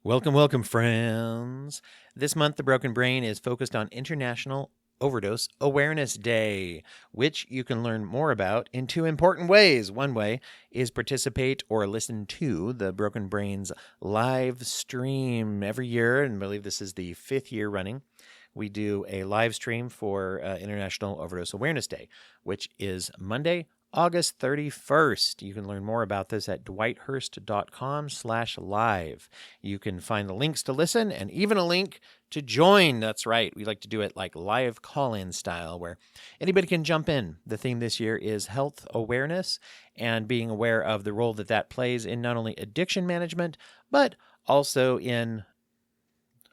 Welcome, welcome, friends. This month, The Broken Brain is focused on International Overdose Awareness Day, which you can learn more about in two important ways. One way is participate or listen to the Broken Brain's live stream every year, and I believe this is the 5th year running. We do a live stream for International Overdose Awareness Day, which is Monday, August 31st. You can learn more about this at dwighthurst.com/live. You can find the links to listen and even a link to join. That's right. We like to do it like live call-in style where anybody can jump in. The theme this year is health awareness and being aware of the role that that plays in not only addiction management, but also in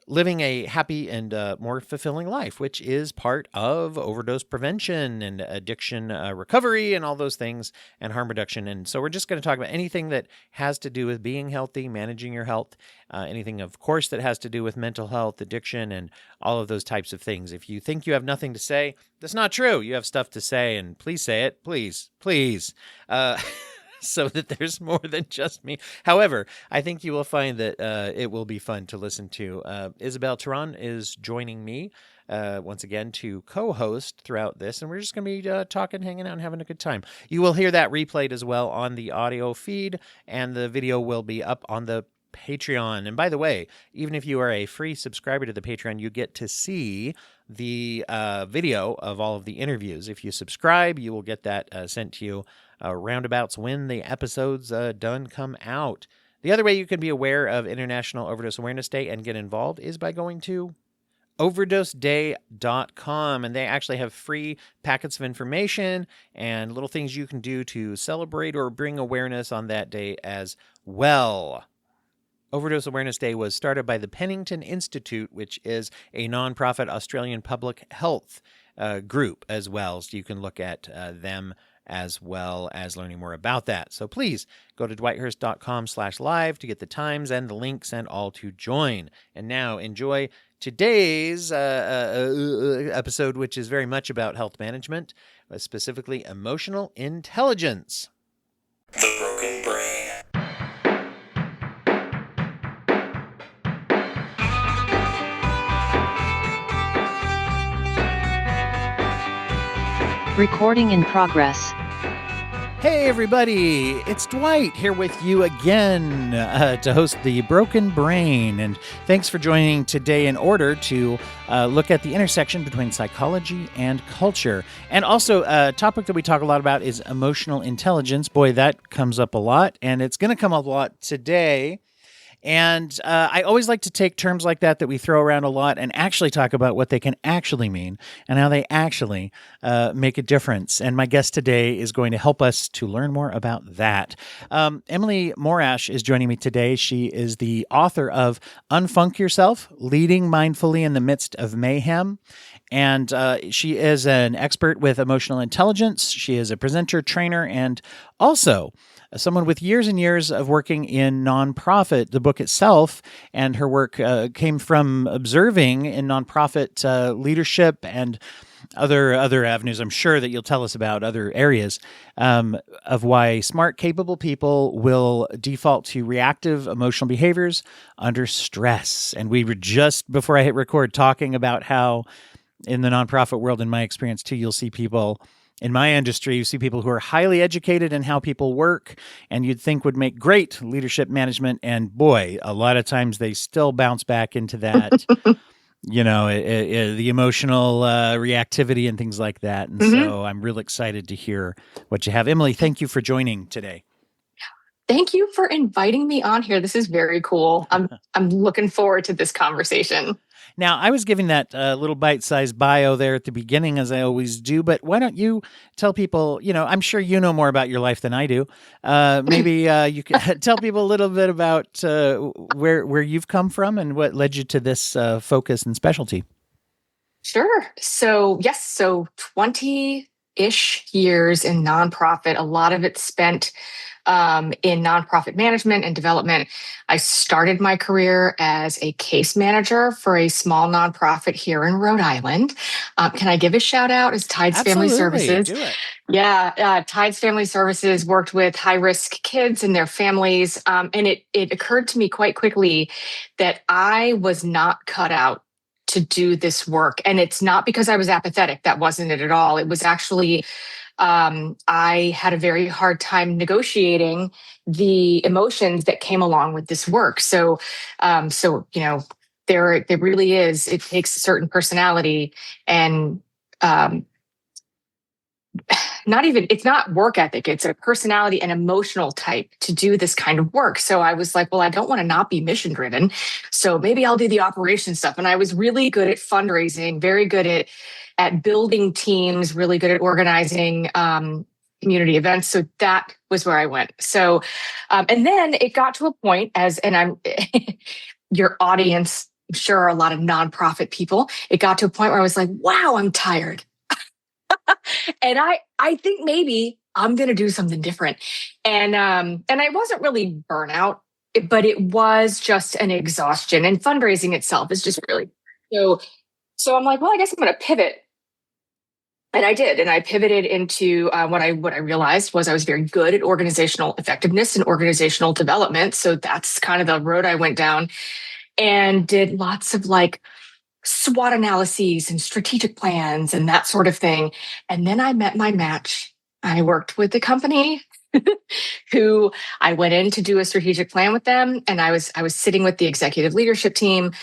living a happy and more fulfilling life, which is part of overdose prevention and addiction recovery and all those things and harm reduction. And so we're just going to talk about anything that has to do with being healthy, managing your health, anything, of course, that has to do with mental health, addiction, and all of those types of things. If you think you have nothing to say, that's not true. You have stuff to say, and please say it. Please, please. So that there's more than just me. However, I think you will find that it will be fun to listen to. Isabel Tehran is joining me once again to co-host throughout this, and we're just going to be talking, hanging out, and having a good time. You will hear that replayed as well on the audio feed, and the video will be up on the Patreon. And by the way, even if you are a free subscriber to the Patreon, you get to see the video of all of the interviews. If you subscribe, you will get that sent to you roundabouts when the episodes done come out. The other way you can be aware of International Overdose Awareness Day and get involved is by going to overdoseday.com, and they actually have free packets of information and little things you can do to celebrate or bring awareness on that day as well. Overdose Awareness Day was started by the Pennington Institute, which is a nonprofit Australian public health group as well. So you can look at them as well as learning more about that. So please go to dwighthurst.com/live to get the times and the links and all to join. And now enjoy today's episode, which is very much about health management, specifically emotional intelligence. The Broken Brain. Recording in progress. Hey everybody, it's Dwight here with you again to host The Broken Brain, and thanks for joining today in order to look at the intersection between psychology and culture. And also a topic that we talk a lot about is emotional intelligence. Boy, that comes up a lot, and it's going to come up a lot today. And I always like to take terms like that we throw around a lot and actually talk about what they can actually mean and how they actually make a difference. And my guest today is going to help us to learn more about that. Emily Morash is joining me today. She is the author of Unfunk Yourself, Leading Mindfully in the Midst of Mayhem. And she is an expert with emotional intelligence. She is a presenter, trainer, and also someone with years and years of working in nonprofit. The book itself and her work came from observing in nonprofit leadership and other avenues. I'm sure that you'll tell us about other areas of why smart, capable people will default to reactive emotional behaviors under stress. And we were just, before I hit record, talking about how in the nonprofit world, in my experience too, you'll see people in my industry, you see people who are highly educated in how people work and you'd think would make great leadership management. And boy, a lot of times they still bounce back into that, the emotional reactivity and things like that. And so I'm real excited to hear what you have. Emily, thank you for joining today. Thank you for inviting me on here. This is very cool. I'm looking forward to this conversation. Now, I was giving that little bite-sized bio there at the beginning, as I always do, but why don't you tell people, I'm sure you know more about your life than I do. Maybe you could tell people a little bit about where you've come from and what led you to this focus and specialty. Sure. So 20-ish years in nonprofit, a lot of it spent in nonprofit management and development. I started my career as a case manager for a small nonprofit here in Rhode Island. Can I give a shout out? It's Tides Family Absolutely. Services. Do it. Yeah, Tides Family Services worked with high-risk kids and their families. And it occurred to me quite quickly that I was not cut out to do this work. And it's not because I was apathetic. That wasn't it at all. It was actually, I had a very hard time negotiating the emotions that came along with this work. So there really is, it takes a certain personality and, it's not work ethic, it's a personality and emotional type to do this kind of work. So I was like, well, I don't want to not be mission driven. So maybe I'll do the operation stuff. And I was really good at fundraising, very good at building teams, really good at organizing community events. So that was where I went. So, and then it got to a point your audience, I'm sure are a lot of nonprofit people. It got to a point where I was like, wow, I'm tired. And I think maybe I'm going to do something different. And I wasn't really burnout, but it was just an exhaustion, and fundraising itself is just really, so I'm like, well, I guess I'm going to pivot. And I did. And I pivoted into what I realized was I was very good at organizational effectiveness and organizational development. So that's kind of the road I went down, and did lots of like SWOT analyses and strategic plans and that sort of thing. And then I met my match. I worked with the company who I went in to do a strategic plan with them. And I was sitting with the executive leadership team.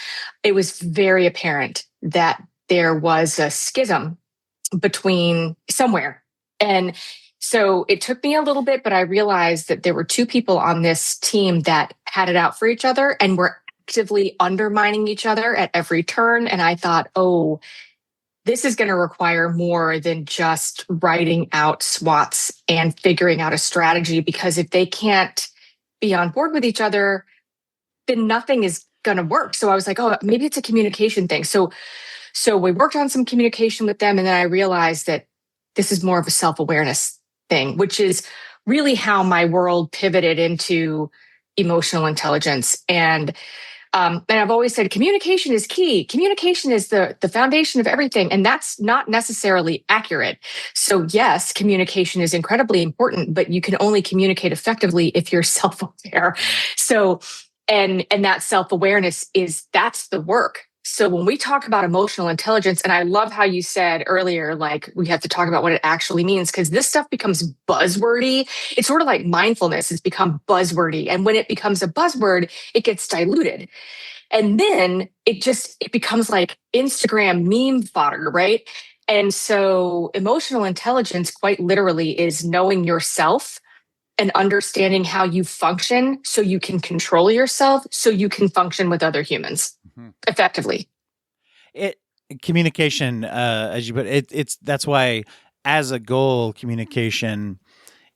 It was very apparent that there was a schism between somewhere. And so it took me a little bit, but I realized that there were two people on this team that had it out for each other and were actively undermining each other at every turn. And I thought, oh, this is going to require more than just writing out SWOTs and figuring out a strategy, because if they can't be on board with each other, then nothing is going to work. So I was like, oh, maybe it's a communication thing. So we worked on some communication with them. And then I realized that this is more of a self-awareness thing, which is really how my world pivoted into emotional intelligence. And I've always said communication is key. Communication is the foundation of everything. And that's not necessarily accurate. So yes, communication is incredibly important, but you can only communicate effectively if you're self-aware. So, and that self-awareness that's the work. So when we talk about emotional intelligence, and I love how you said earlier, like we have to talk about what it actually means, because this stuff becomes buzzwordy. It's sort of like mindfulness has become buzzwordy. And when it becomes a buzzword, it gets diluted. And then it becomes like Instagram meme fodder, right? And so emotional intelligence quite literally is knowing yourself and understanding how you function so you can control yourself, so you can function with other humans effectively. Communication, as you put it, that's why as a goal, communication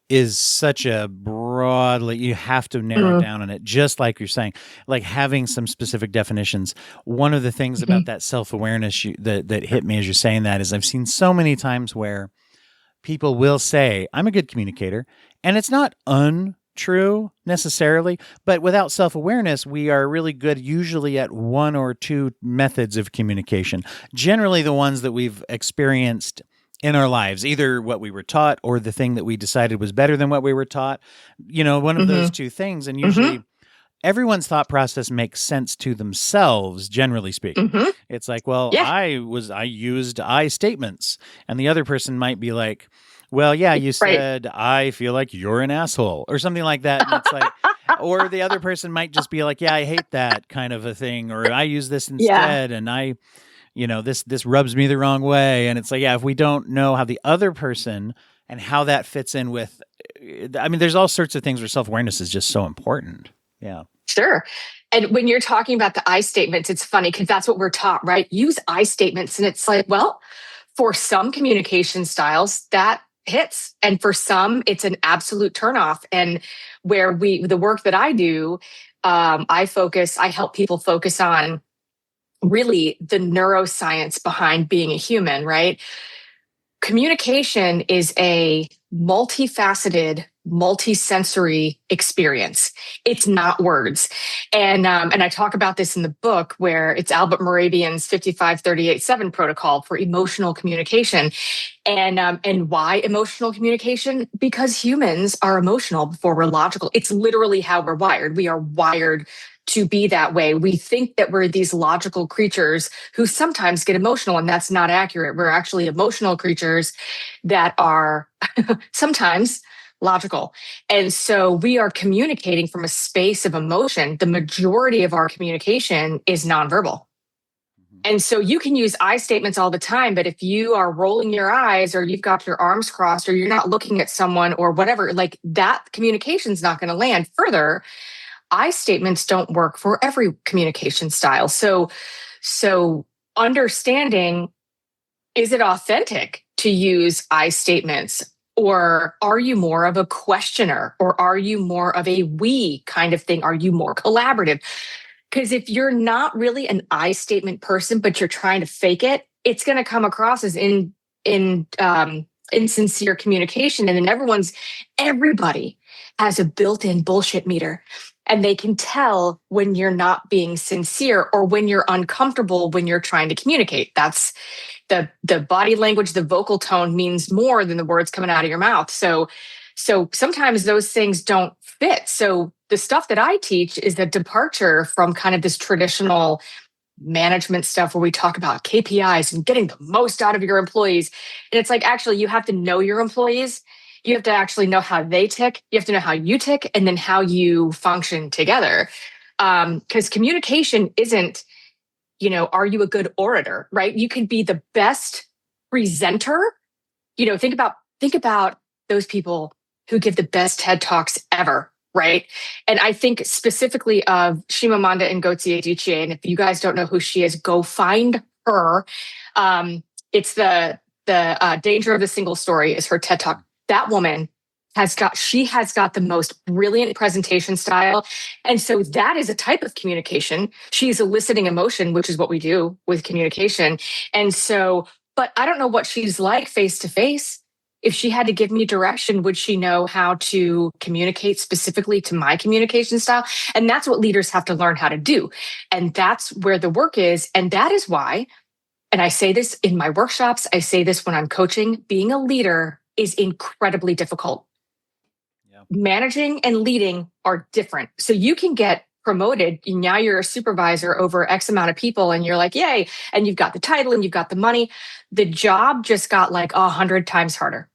is such a broadly, you have to narrow down on it, just like you're saying, like having some specific definitions. One of the things about that self-awareness that hit me as you're saying that is I've seen so many times where people will say, I'm a good communicator, and it's not untrue necessarily, but without self-awareness, we are really good usually at one or two methods of communication, generally the ones that we've experienced in our lives, either what we were taught or the thing that we decided was better than what we were taught, one of those two things. And usually everyone's thought process makes sense to themselves, generally speaking. It's like, well, Yeah. I used I statements, and the other person might be like, well, yeah, you said, I feel like you're an asshole or something like that. And it's like, or the other person might just be like, yeah, I hate that kind of a thing. Or I use this instead. And this rubs me the wrong way. And it's like, yeah, if we don't know how the other person and how that fits in with, there's all sorts of things where self-awareness is just so important. Yeah. Sure. And when you're talking about the I statements, it's funny because that's what we're taught, right? Use I statements. And it's like, well, for some communication styles, that hits. And for some, it's an absolute turnoff. And where the work that I do, I help people focus on really the neuroscience behind being a human, right? Communication is a multifaceted multisensory experience. It's not words. And I talk about this in the book, where it's Albert Moravian's 55-38-7 protocol for emotional communication. And why emotional communication? Because humans are emotional before we're logical. It's literally how we're wired. We are wired to be that way. We think that we're these logical creatures who sometimes get emotional, and that's not accurate. We're actually emotional creatures that are sometimes logical. And so we are communicating from a space of emotion. The majority of our communication is nonverbal. And so you can use I statements all the time, but if you are rolling your eyes, or you've got your arms crossed, or you're not looking at someone or whatever, like that communication is not going to land. Further, I statements don't work for every communication style. So understanding, is it authentic to use I statements? Or are you more of a questioner? Or are you more of a we kind of thing? Are you more collaborative? Because if you're not really an I statement person, but you're trying to fake it, it's going to come across as insincere communication. And then everybody has a built-in bullshit meter. And they can tell when you're not being sincere, or when you're uncomfortable when you're trying to communicate. That's the body language, the vocal tone means more than the words coming out of your mouth. So sometimes those things don't fit. So the stuff that I teach is the departure from kind of this traditional management stuff where we talk about KPIs and getting the most out of your employees. And it's like, actually, you have to know your employees. You have to actually know how they tick. You have to know how you tick, and then how you function together. Because communication isn't, are you a good orator, right? You could be the best presenter. Think about those people who give the best TED Talks ever, right? And I think specifically of Chimamanda Ngozi Adichie. And if you guys don't know who she is, go find her. It's the Danger of the Single Story is her TED Talk. That woman has got the most brilliant presentation style. And so that is a type of communication. She's eliciting emotion, which is what we do with communication. And so, but I don't know what she's like face to face. If she had to give me direction, would she know how to communicate specifically to my communication style? And that's what leaders have to learn how to do. And that's where the work is. And that is why, and I say this in my workshops, I say this when I'm coaching, being a leader is incredibly difficult. Yeah. Managing and leading are different. So you can get promoted, and now you're a supervisor over X amount of people, and you're like, yay, and you've got the title and you've got the money. The job just got like 100 times harder.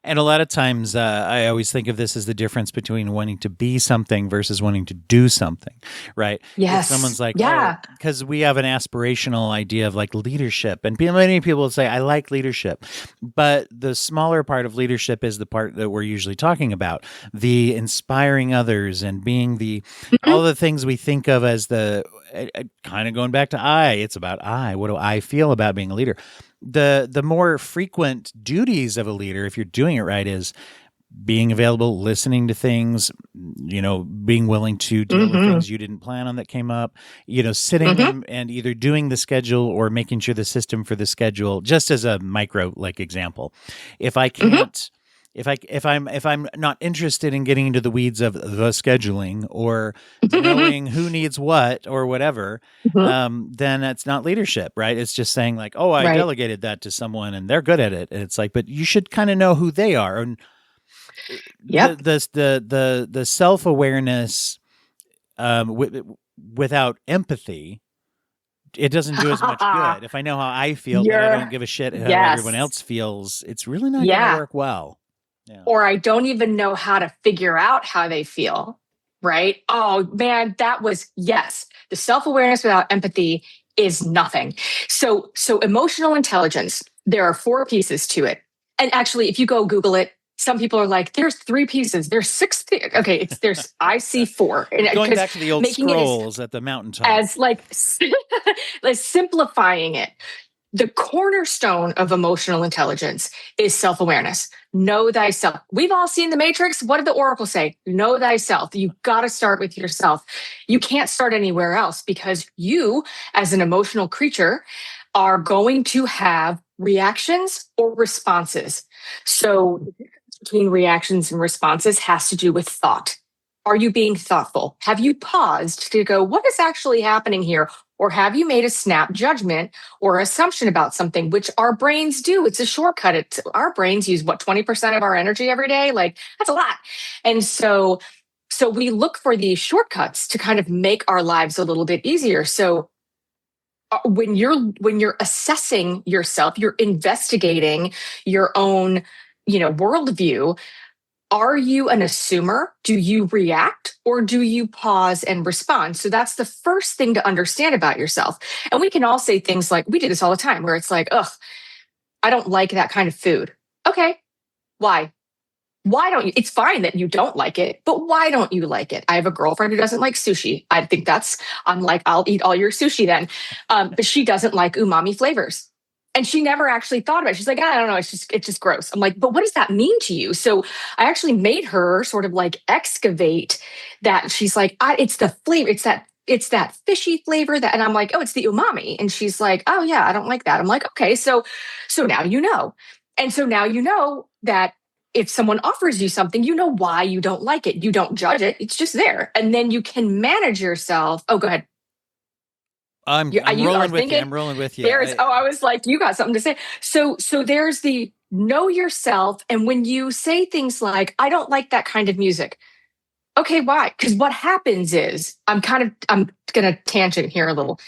And a lot of times, I always think of this as the difference between wanting to be something versus wanting to do something, right? Yes. If someone's like, yeah, because we have an aspirational idea of like leadership, and many people will say, I like leadership, but the smaller part of leadership is the part that we're usually talking about, the inspiring others and being all the things we think of as kind of going back to I. It's about I. What do I feel about being a leader? The more frequent duties of a leader, if you're doing it right, is being available, listening to things, being willing to deal with things you didn't plan on that came up, sitting and either doing the schedule or making sure the system for the schedule, just as a micro example. If I can't, if I'm not interested in getting into the weeds of the scheduling or knowing who needs what or whatever, then that's not leadership, right? It's just saying like, oh, I delegated that to someone and they're good at it. And it's like, but you should kind of know who they are. And the self-awareness without empathy, it doesn't do as much good. If I know how I feel, but I don't give a shit how everyone else feels, it's really not going to work well. Yeah. Or I don't even know how to figure out how they feel, right? Oh man, yes. The self-awareness without empathy is nothing. So emotional intelligence, there are 4 pieces to it. And actually, if you go Google it, some people are like, there's 3 pieces, there's 6. I see 4. And going back to the old scrolls at the mountaintop. As like simplifying it. The cornerstone of emotional intelligence is self-awareness. Know thyself. We've all seen The Matrix. What did the Oracle say? Know thyself. You got to start with yourself. You can't start anywhere else because you, as an emotional creature, are going to have reactions or responses. So between reactions and responses has to do with thought. Are you being thoughtful? Have you paused to go, what is actually happening here? Or have you made a snap judgment or assumption about something, which our brains do? It's a shortcut. Our brains use 20% of our energy every day? Like, that's a lot. And so we look for these shortcuts to kind of make our lives a little bit easier. So when you're assessing yourself, you're investigating your own, worldview. Are you an assumer? Do you react or do you pause and respond? So that's the first thing to understand about yourself. And we can all say things like, we do this all the time, where it's like, ugh, I don't like that kind of food. Okay, why? Why don't you? It's fine that you don't like it, but why don't you like it? I have a girlfriend who doesn't like sushi. I'm like, I'll eat all your sushi then. But she doesn't like umami flavors. And she never actually thought about it. She's like, I don't know, it's just gross. I'm like, but what does that mean to you? So I actually made her sort of like excavate that. She's like, it's the flavor, it's that fishy flavor that, and I'm like, oh, it's the umami. And she's like, oh yeah, I don't like that. I'm like, okay, so now you know. And so now you know that if someone offers you something, you know why you don't like it. You don't judge it. It's just there. And then you can manage yourself. Oh, go ahead. I'm rolling with you. I'm rolling with you. I was like, you got something to say. So there's the know yourself. And when you say things like, I don't like that kind of music. Okay, why? Because what happens is, I'm going to tangent here a little.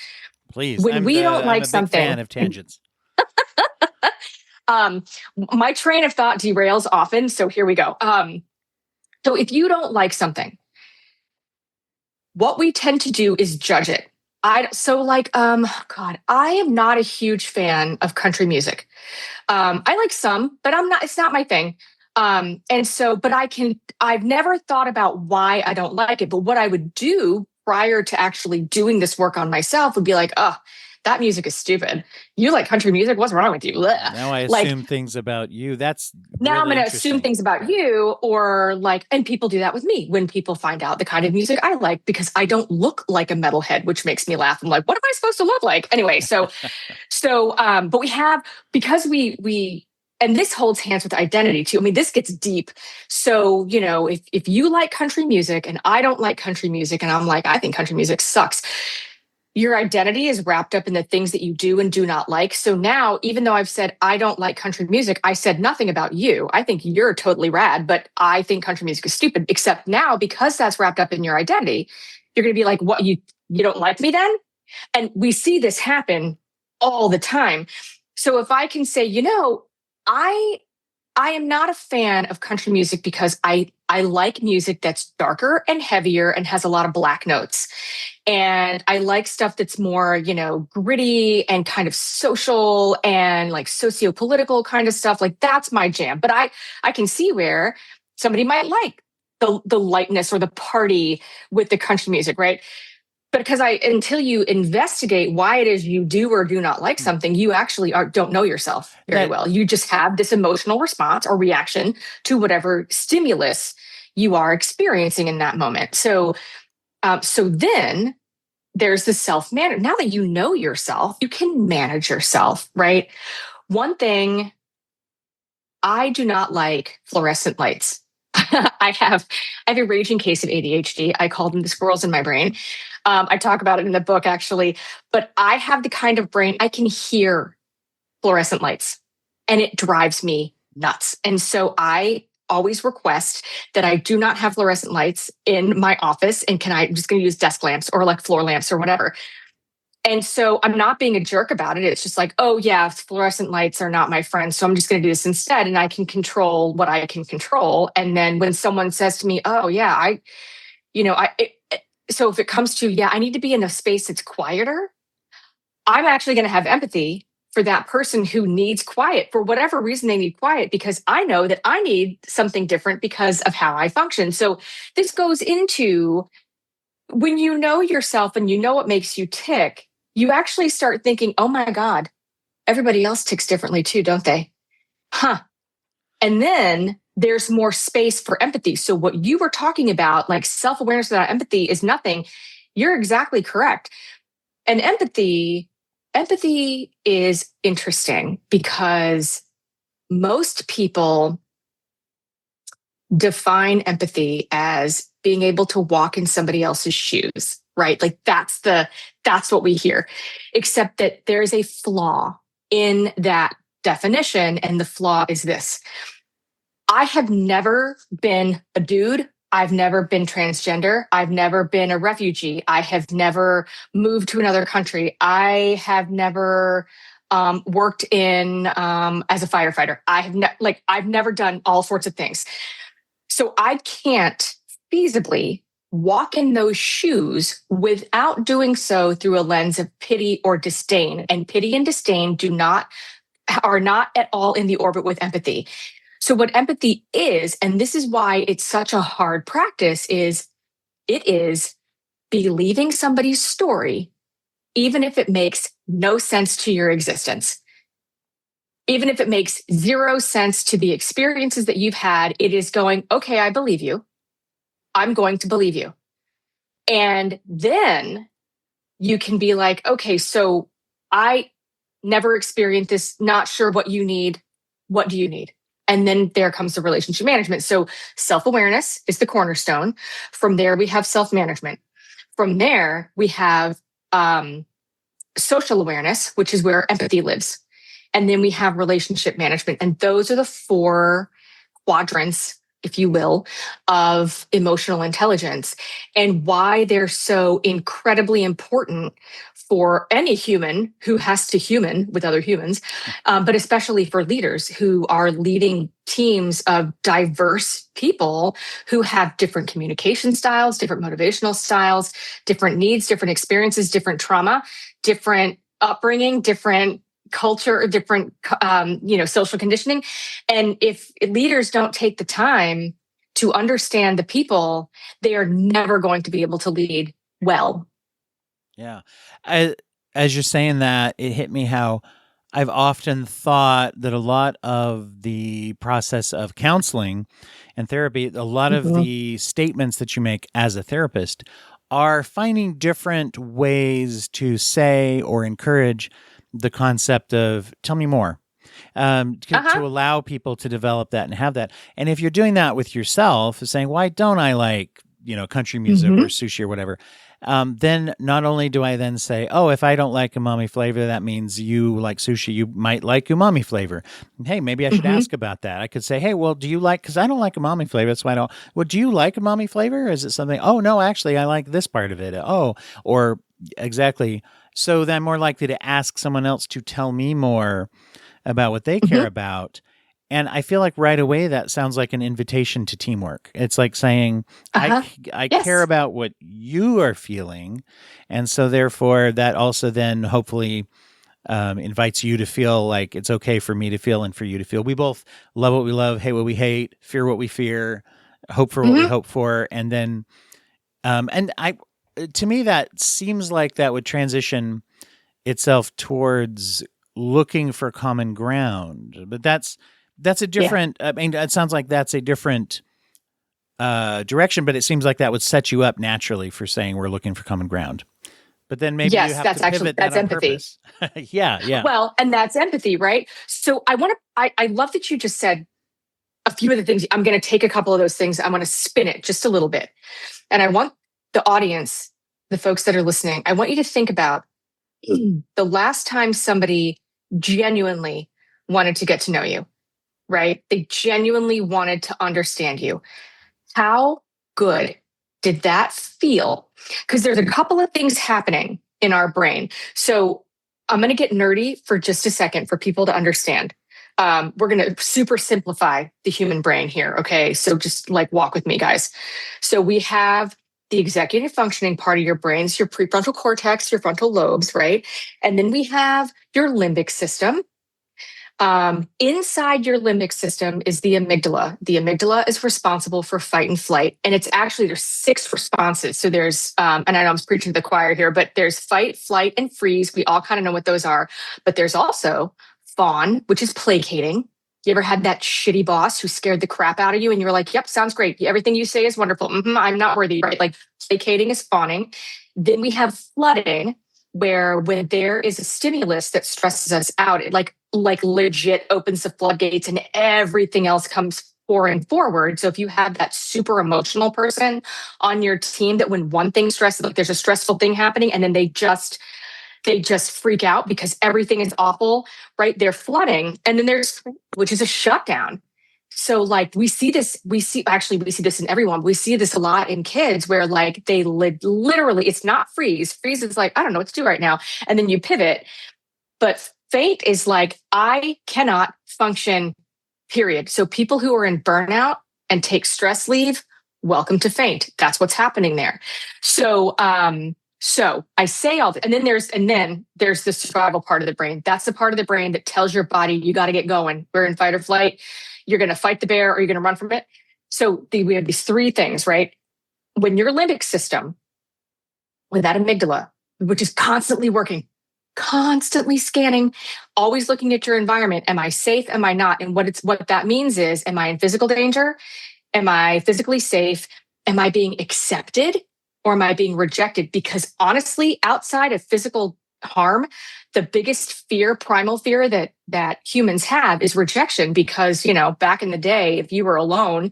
Please. When we don't like something. I'm a big fan of tangents. My train of thought derails often. So here we go. So if you don't like something, what we tend to do is judge it. I am not a huge fan of country music. I like some, but it's not my thing. I've never thought about why I don't like it, but what I would do prior to actually doing this work on myself would be like, oh, that music is stupid. You like country music? What's wrong with you? Blech. Now I assume things about you. That's now really I'm going to assume things about you, or like, and people do that with me when people find out the kind of music I like, because I don't look like a metalhead, which makes me laugh. I'm like, what am I supposed to look like? Anyway, but we have, because we and this holds hands with identity too. I mean, this gets deep. So, if you like country music and I don't like country music, and I'm like, I think country music sucks. Your identity is wrapped up in the things that you do and do not like. So now, even though I've said I don't like country music, I said nothing about you. I think you're totally rad, but I think country music is stupid. Except now, because that's wrapped up in your identity, you're going to be like, what, you don't like me then? And we see this happen all the time. So if I can say, I am not a fan of country music because I like music that's darker and heavier and has a lot of black notes. And I like stuff that's more, gritty and kind of social and like socio-political kind of stuff. Like, that's my jam. But I can see where somebody might like the lightness or the party with the country music, right? But because until you investigate why it is you do or do not like something, you actually don't know yourself very well. You just have this emotional response or reaction to whatever stimulus you are experiencing in that moment. So then there's the self-management. Now that you know yourself, you can manage yourself, right? One thing, I do not like fluorescent lights. I have a raging case of ADHD. I call them the squirrels in my brain. I talk about it in the book, actually. But I have the kind of brain, I can hear fluorescent lights, and it drives me nuts. And so I always request that I do not have fluorescent lights in my office. And I'm just going to use desk lamps or like floor lamps or whatever. And so I'm not being a jerk about it. It's just like, oh yeah, fluorescent lights are not my friend, so I'm just going to do this instead. And I can control what I can control. And then when someone says to me, oh yeah, so if it comes to, I need to be in a space that's quieter, I'm actually going to have empathy for that person who needs quiet for whatever reason they need quiet, because I know that I need something different because of how I function. So this goes into, when you know yourself and you know what makes you tick, you actually start thinking, oh my God, everybody else ticks differently too, don't they? Huh. And then there's more space for empathy. So what you were talking about, like self-awareness without empathy, is nothing. You're exactly correct. And empathy is interesting because most people define empathy as being able to walk in somebody else's shoes, right? Like that's what we hear, except that there's a flaw in that definition. And the flaw is this: I have never been a dude. I've never been transgender. I've never been a refugee. I have never moved to another country. I have never worked in as a firefighter. I've never done all sorts of things. So I can't feasibly walk in those shoes without doing so through a lens of pity or disdain. And pity and disdain are not at all in the orbit with empathy. So what empathy is, and this is why it's such a hard practice, is it is believing somebody's story, even if it makes no sense to your existence. Even if it makes zero sense to the experiences that you've had, it is going, okay, I believe you. I'm going to believe you. And then you can be like, okay, so I never experienced this, not sure what you need. What do you need? And then there comes the relationship management. So self-awareness is the cornerstone. From there, we have self-management. From there, we have social awareness, which is where empathy lives. And then we have relationship management. And those are the 4 quadrants, if you will, of emotional intelligence, and why they're so incredibly important for any human who has to human with other humans, but especially for leaders who are leading teams of diverse people who have different communication styles, different motivational styles, different needs, different experiences, different trauma, different upbringing, different culture, different social conditioning. And if leaders don't take the time to understand the people, they are never going to be able to lead well. Yeah. As you're saying that, it hit me how I've often thought that a lot of the process of counseling and therapy, a lot of the statements that you make as a therapist are finding different ways to say or encourage the concept of tell me more, to allow people to develop that and have that. And if you're doing that with yourself, saying, why don't I like, country music or sushi or whatever, then not only do I then say, oh, if I don't like umami flavor, that means you like sushi, you might like umami flavor. Hey, maybe I should ask about that. I could say, hey, well, do you like, because I don't like umami flavor, that's why I don't, well, do you like umami flavor? Is it something, oh, no, actually, I like this part of it. Oh, or exactly. So then I'm more likely to ask someone else to tell me more about what they care about. And I feel like right away that sounds like an invitation to teamwork. It's like saying, I care about what you are feeling. And so therefore that also then hopefully invites you to feel like it's okay for me to feel and for you to feel. We both love what we love, hate what we hate, fear what we fear, hope for what we hope for. And then, to me, that seems like that would transition itself towards looking for common ground. But that's a different, I mean, it sounds like that's a different direction, but it seems like that would set you up naturally for saying we're looking for common ground. But then maybe you have to pivot that on empathy. Purpose. Yeah. Well, and that's empathy, right? So I love that you just said a few of the things. I'm going to take a couple of those things. I'm going to spin it just a little bit. And I want the audience, the folks that are listening, I want you to think about the last time somebody genuinely wanted to get to know you, right? They genuinely wanted to understand you. How good did that feel? Because there's a couple of things happening in our brain. So I'm going to get nerdy for just a second for people to understand. We're going to super simplify the human brain here. Okay. So just like walk with me, guys. So we have the executive functioning part of your brains, your prefrontal cortex, your frontal lobes, right? And then we have your limbic system. Inside your limbic system is the amygdala. The amygdala is responsible for fight and flight. And it's actually, there's 6 responses. So there's, and I know I'm preaching to the choir here, but there's fight, flight, and freeze. We all kind of know what those are. But there's also fawn, which is placating. You ever had that shitty boss who scared the crap out of you and you were like, yep, sounds great. Everything you say is wonderful. I'm not worthy, right? Like placating is fawning. Then we have flooding, where when there is a stimulus that stresses us out, it like legit opens the floodgates and everything else comes pouring forward. So if you have that super emotional person on your team that when one thing stresses, like there's a stressful thing happening and then they just freak out because everything is awful, right? They're flooding. And then there's, which is a shutdown. So like we see this in everyone. We see this a lot in kids where like they literally, it's not freeze. Freeze is like, I don't know what to do right now. And then you pivot. But faint is like, I cannot function, period. So people who are in burnout and take stress leave, welcome to faint. That's what's happening there. So I say all that, and then there's the survival part of the brain. That's the part of the brain that tells your body you got to get going. We're in fight or flight. You're going to fight the bear or you're going to run from it. So we have these three things, right? When your limbic system, with that amygdala, which is constantly working, constantly scanning, always looking at your environment. Am I safe? Am I not? And what that means is, am I in physical danger? Am I physically safe? Am I being accepted or am I being rejected? Because honestly, outside of physical harm, the biggest fear, primal fear that humans have is rejection. Because, back in the day, if you were alone,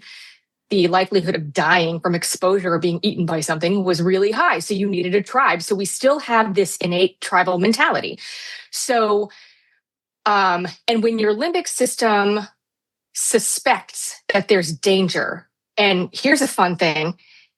the likelihood of dying from exposure or being eaten by something was really high. So you needed a tribe. So we still have this innate tribal mentality. So, and when your limbic system suspects that there's danger, and here's a fun thing,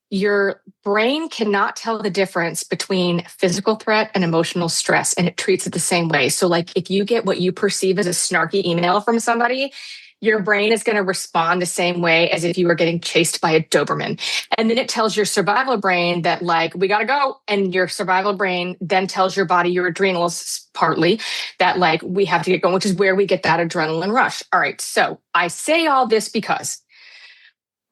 your brain cannot tell the difference between physical threat and emotional stress, and it treats it the same way. So like if you get what you perceive as a snarky email from somebody, your brain is going to respond the same way as if you were getting chased by a Doberman. And then it tells your survival brain that like, we got to go. And your survival brain then tells your body, your adrenals partly, that like, we have to get going, which is where we get that adrenaline rush. All right. So I say all this because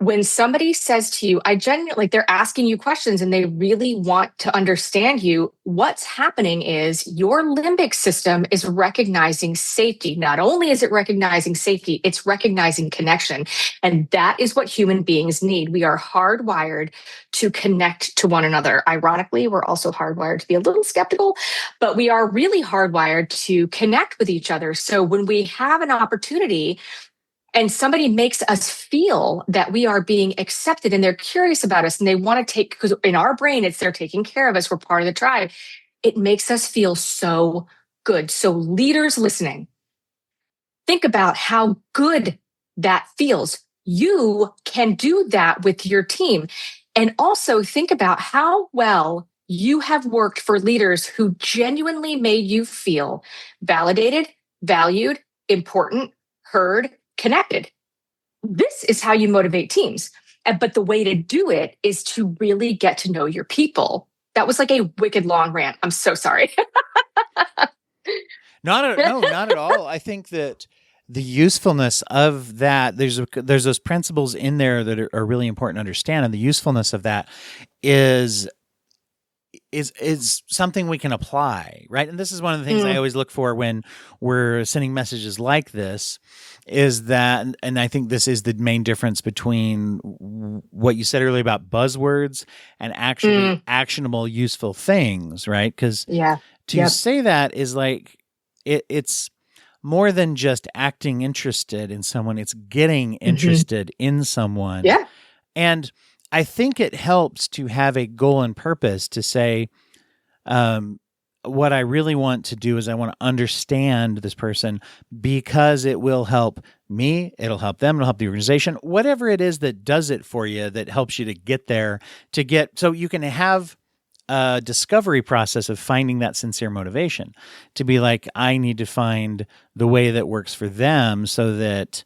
when somebody says to you, I genuinely, like they're asking you questions and they really want to understand you, what's happening is your limbic system is recognizing safety. Not only is it recognizing safety, it's recognizing connection. And that is what human beings need. We are hardwired to connect to one another. Ironically, we're also hardwired to be a little skeptical, but we are really hardwired to connect with each other. So when we have an opportunity and somebody makes us feel that we are being accepted and they're curious about us and they want to take, because in our brain, it's they're taking care of us. We're part of the tribe. It makes us feel so good. So leaders listening, think about how good that feels. You can do that with your team. And also think about how well you have worked for leaders who genuinely made you feel validated, valued, important, heard, connected. This is how you motivate teams. But the way to do it is to really get to know your people. That was like a wicked long rant. I'm so sorry. Not at all. I think that the usefulness of that, there's those principles in there that are really important to understand. And the usefulness of that is something we can apply, right? And this is one of the things I always look for when we're sending messages like this, is that, and I think this is the main difference between what you said earlier about buzzwords and actually actionable, useful things, right? Because to say that is like, it's more than just acting interested in someone, it's getting interested in someone. Yeah. And I think it helps to have a goal and purpose to say, what I really want to do is I want to understand this person because it will help me, it'll help them, it'll help the organization, whatever it is that does it for you, that helps you to get there, so you can have a discovery process of finding that sincere motivation to be like, I need to find the way that works for them so that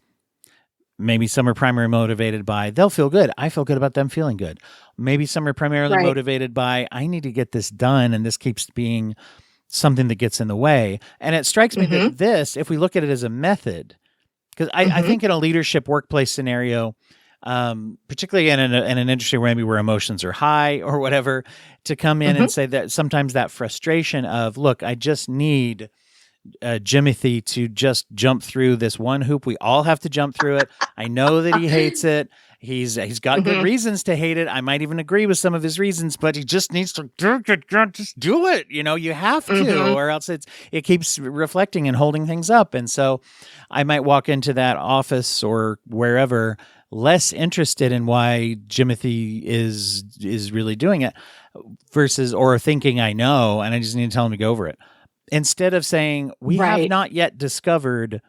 maybe some are primarily motivated by they'll feel good. I feel good about them feeling good. Maybe some are primarily motivated by I need to get this done, and this keeps being something that gets in the way. And it strikes me that this, if we look at it as a method, because I think in a leadership workplace scenario, particularly in an industry where maybe where emotions are high or whatever, to come in and say that sometimes that frustration of, look, I just need Jimothy to just jump through this one hoop. We all have to jump through it. I know that he hates it. He's got good reasons to hate it. I might even agree with some of his reasons, but he just needs to just do it. You have to, or else it keeps reflecting and holding things up. And so I might walk into that office or wherever less interested in why Jimothy is really doing it versus or thinking I know, and I just need to tell him to go over it. Instead of saying, we have not yet discovered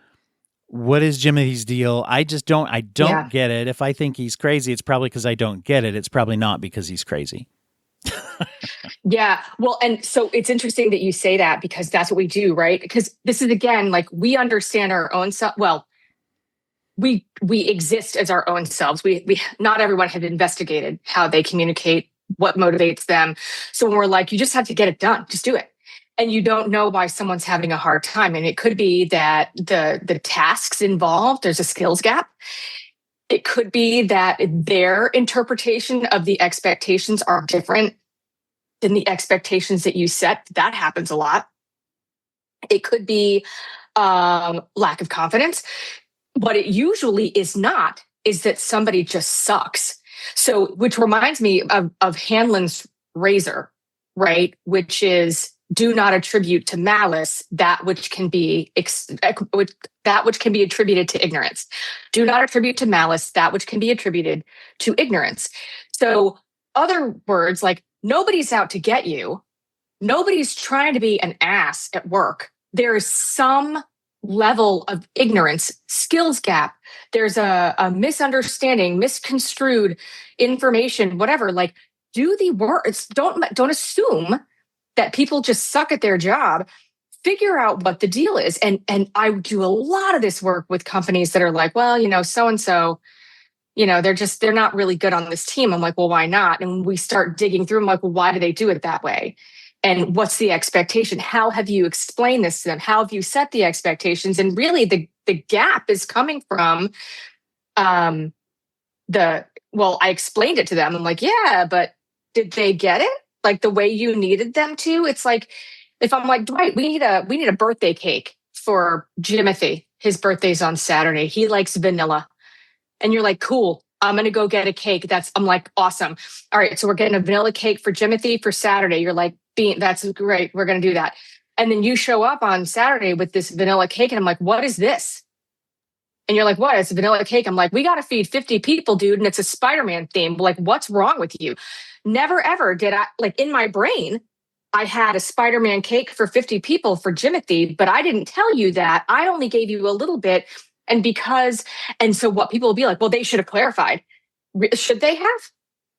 what is Jimothy's deal. I don't get it. If I think he's crazy, it's probably because I don't get it. It's probably not because he's crazy. Yeah. Well, and so it's interesting that you say that because that's what we do, right? Because this is, again, like we understand our own self. Well, we exist as our own selves. We not everyone had investigated how they communicate, what motivates them. So when we're like, you just have to get it done, just do it. And you don't know why someone's having a hard time. And it could be that the tasks involved, there's a skills gap. It could be that their interpretation of the expectations are different than the expectations that you set. That happens a lot. It could be lack of confidence. What it usually is not is that somebody just sucks. So, which reminds me of Hanlon's razor, right? Which is, do not attribute to malice that which can be attributed to ignorance. Do not attribute to malice that which can be attributed to ignorance. So, other words like nobody's out to get you. Nobody's trying to be an ass at work. There is some level of ignorance, skills gap. There's a misunderstanding, misconstrued information, whatever. Like, do the words. Don't assume that people just suck at their job. Figure out what the deal is. And I do a lot of this work with companies that are like, well, so-and-so, they're not really good on this team. I'm like, well, why not? And we start digging through. I'm like, well, why do they do it that way? And what's the expectation? How have you explained this to them? How have you set the expectations? And really the gap is coming from I explained it to them. I'm like, yeah, but did they get it? Like the way you needed them to? It's like, if I'm like, Dwight, we need a birthday cake for Jimothy. His birthday's on Saturday. He likes vanilla. And you're like, cool, I'm going to go get a cake. I'm like, awesome. All right. So we're getting a vanilla cake for Jimothy for Saturday. You're like, that's great. We're going to do that. And then you show up on Saturday with this vanilla cake. And I'm like, what is this? And you're like, what? It's a vanilla cake. I'm like, we got to feed 50 people, dude. And it's a Spider-Man theme. Like, what's wrong with you? Never, ever did I, like in my brain, I had a Spider-Man cake for 50 people for Jimothy, but I didn't tell you that. I only gave you a little bit. And so what people will be like, well, they should have clarified. Should they have?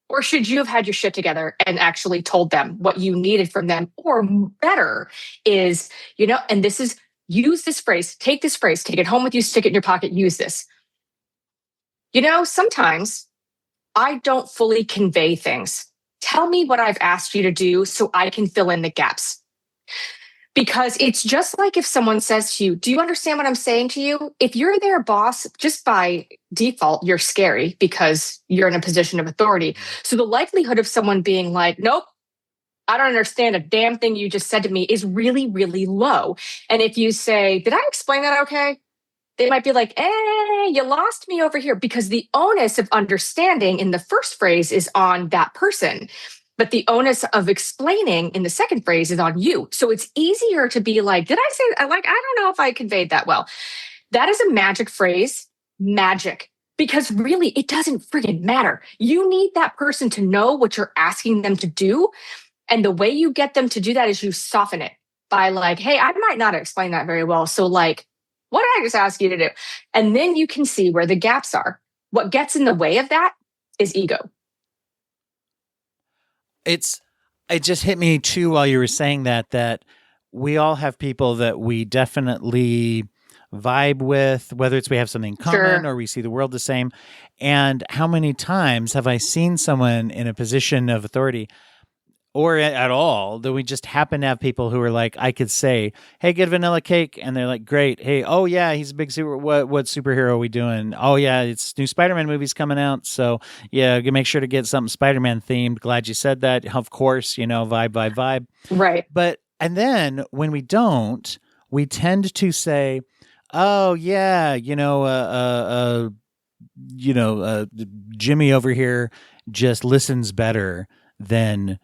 Or should you have had your shit together and actually told them what you needed from them? Or better is, and this is, use this phrase, take it home with you, stick it in your pocket, use this. Sometimes I don't fully convey things. Tell me what I've asked you to do so I can fill in the gaps. Because it's just like if someone says to you, do you understand what I'm saying to you? If you're their boss, just by default, you're scary because you're in a position of authority. So the likelihood of someone being like, nope, I don't understand a damn thing you just said to me is really, really low. And if you say, did I explain that okay? They might be like, you lost me over here, because the onus of understanding in the first phrase is on that person. But the onus of explaining in the second phrase is on you. So it's easier to be like, did I say, I don't know if I conveyed that well. That is a magic phrase, magic, because really it doesn't friggin' matter. You need that person to know what you're asking them to do. And the way you get them to do that is you soften it by like, hey, I might not explain that very well. So like, what did I just ask you to do? And then you can see where the gaps are. What gets in the way of that is ego. It just hit me too while you were saying that we all have people that we definitely vibe with, whether it's we have something in common or we see the world the same. And how many times have I seen someone in a position of authority or at all that we just happen to have people who are like, I could say, hey, get vanilla cake. And they're like, great. Hey, oh yeah, he's a big super. What superhero are we doing? Oh yeah, it's new Spider-Man movies coming out. So yeah, make sure to get something Spider-Man themed. Glad you said that. Of course, vibe. Right. And then when we don't, we tend to say, oh yeah, Jimmy over here just listens better than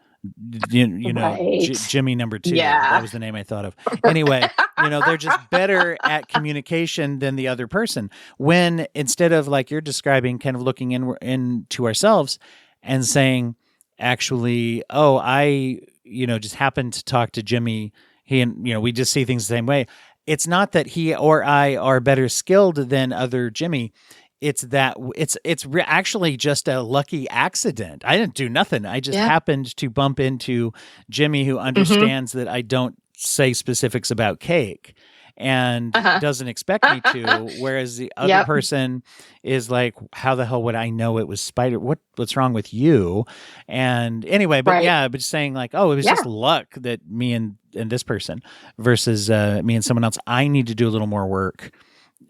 Right. Jimmy number 2. Yeah. That was the name I thought of. Anyway, they're just better at communication than the other person. When instead of, like you're describing, kind of looking into ourselves and saying, actually, oh, I just happened to talk to Jimmy. He and we just see things the same way. It's not that he or I are better skilled than other Jimmy. It's that it's actually just a lucky accident. I didn't do nothing. I just happened to bump into Jimmy, who understands that I don't say specifics about cake and doesn't expect me to. Whereas the other person is like, how the hell would I know it was spider? What's wrong with you? And anyway, but but just saying like, oh, it was just luck that me and this person versus me and someone else. I need to do a little more work.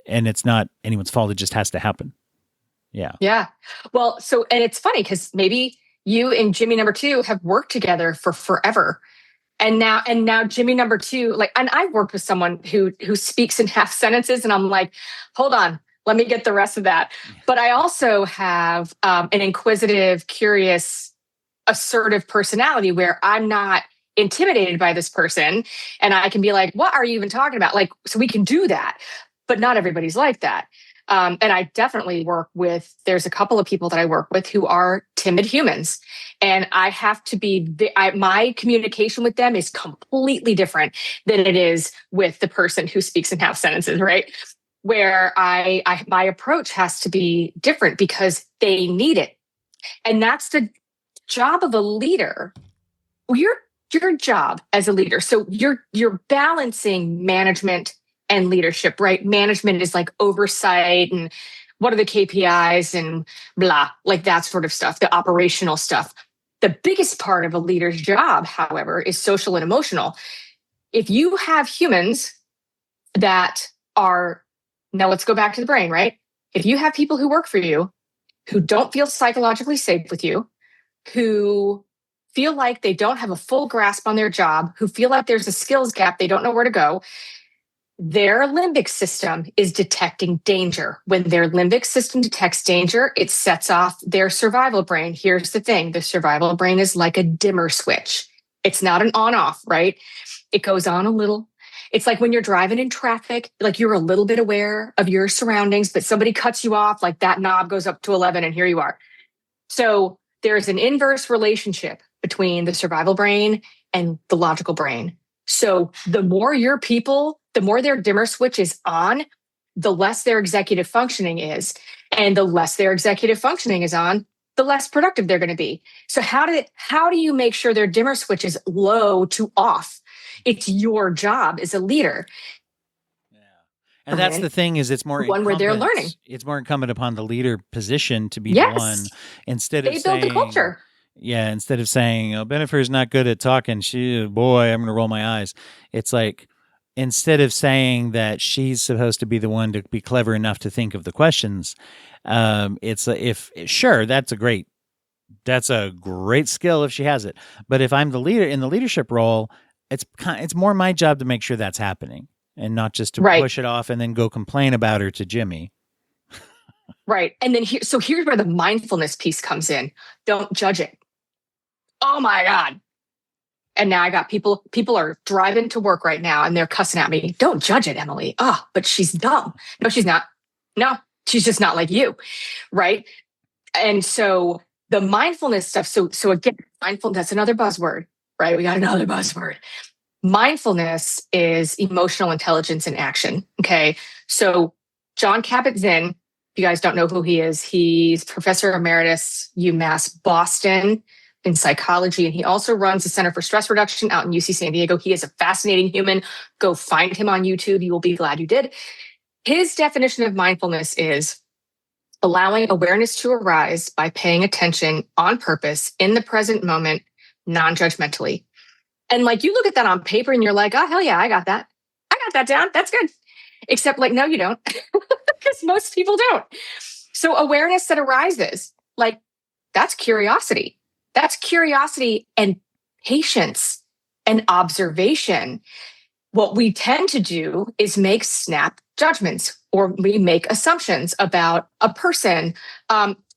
And it's not anyone's fault. It just has to happen. Yeah. Yeah. Well, and it's funny because maybe you and Jimmy number 2 have worked together for forever. And now Jimmy number 2, and I've worked with someone who speaks in half sentences, and I'm like, hold on, let me get the rest of that. But I also have an inquisitive, curious, assertive personality where I'm not intimidated by this person. And I can be like, what are you even talking about? So we can do that. But not everybody's like that. And I definitely there's a couple of people that I work with who are timid humans. And I have to my communication with them is completely different than it is with the person who speaks in half sentences, right? Where my approach has to be different because they need it. And that's the job of a leader. Your job as a leader. So you're balancing management and leadership, right? Management is like oversight and what are the KPIs and blah, like that sort of stuff, the operational stuff. The biggest part of a leader's job, however, is social and emotional. If you have humans that are, now let's go back to the brain, right? If you have people who work for you, who don't feel psychologically safe with you, who feel like they don't have a full grasp on their job, who feel like there's a skills gap, they don't know where to go, their limbic system is detecting danger. When their limbic system detects danger, it sets off their survival brain. Here's the thing. The survival brain is like a dimmer switch. It's not an on-off, right? It goes on a little. It's like when you're driving in traffic, like you're a little bit aware of your surroundings, but somebody cuts you off, like that knob goes up to 11 and here you are. So there's an inverse relationship between the survival brain and the logical brain. So the more your people, the more their dimmer switch is on, the less their executive functioning is. And the less their executive functioning is on, the less productive they're going to be. So how do you make sure their dimmer switch is low to off? It's your job as a leader. Yeah. And that's the thing is it's more one where they're learning. It's more incumbent upon the leader position to be the one instead of saying, they build the culture. Yeah, instead of saying, oh, Bennifer's not good at talking, I'm going to roll my eyes. It's like, instead of saying that she's supposed to be the one to be clever enough to think of the questions, it's that's a great skill if she has it. But if I'm the leader in the leadership role, it's more my job to make sure that's happening and not just to push it off and then go complain about her to Jimmy. Right. And then here's where the mindfulness piece comes in. Don't judge it. Oh my God. And now I got people are driving to work right now and they're cussing at me. Don't judge it, Emily. Oh, but she's dumb. No, she's not. No, she's just not like you. Right. And so the mindfulness stuff. So again, mindfulness, that's another buzzword, right? We got another buzzword. Mindfulness is emotional intelligence in action. Okay. So John Kabat-Zinn, if you guys don't know who he is, he's professor emeritus, UMass Boston in psychology. And he also runs the Center for Stress Reduction out in UC San Diego. He is a fascinating human. Go find him on YouTube. You will be glad you did. His definition of mindfulness is allowing awareness to arise by paying attention on purpose in the present moment, non-judgmentally. And like you look at that on paper and you're like, oh, hell yeah, I got that. I got that down. That's good. Except like, no, you don't. Because most people don't. So awareness that arises, like that's curiosity. That's curiosity and patience and observation. what we tend to do is make snap judgments, or we make assumptions about a person.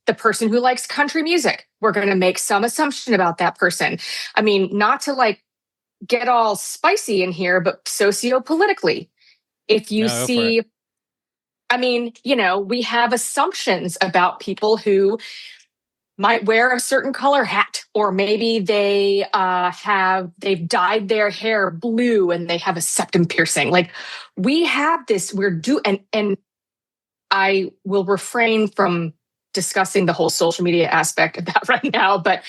The person who likes country music, we're going to make some assumption about that person. I mean, not to like get all spicy in here, but sociopolitically, if you see, I mean, we have assumptions about people who might wear a certain color hat, or maybe they've dyed their hair blue and they have a septum piercing. Like, we have this, and I will refrain from discussing the whole social media aspect of that right now, but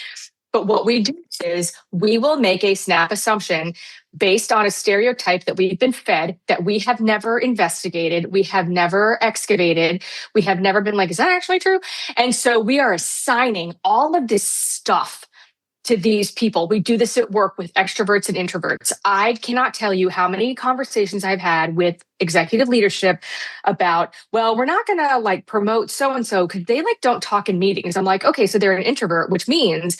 what we do is we will make a snap assumption based on a stereotype that we've been fed, that we have never investigated, we have never excavated, we have never been like, is that actually true? And so we are assigning all of this stuff to these people. We do this at work with extroverts and introverts. I cannot tell you how many conversations I've had with executive leadership about, well, we're not going to like promote so-and-so because they like don't talk in meetings. I'm like, okay, so they're an introvert, which means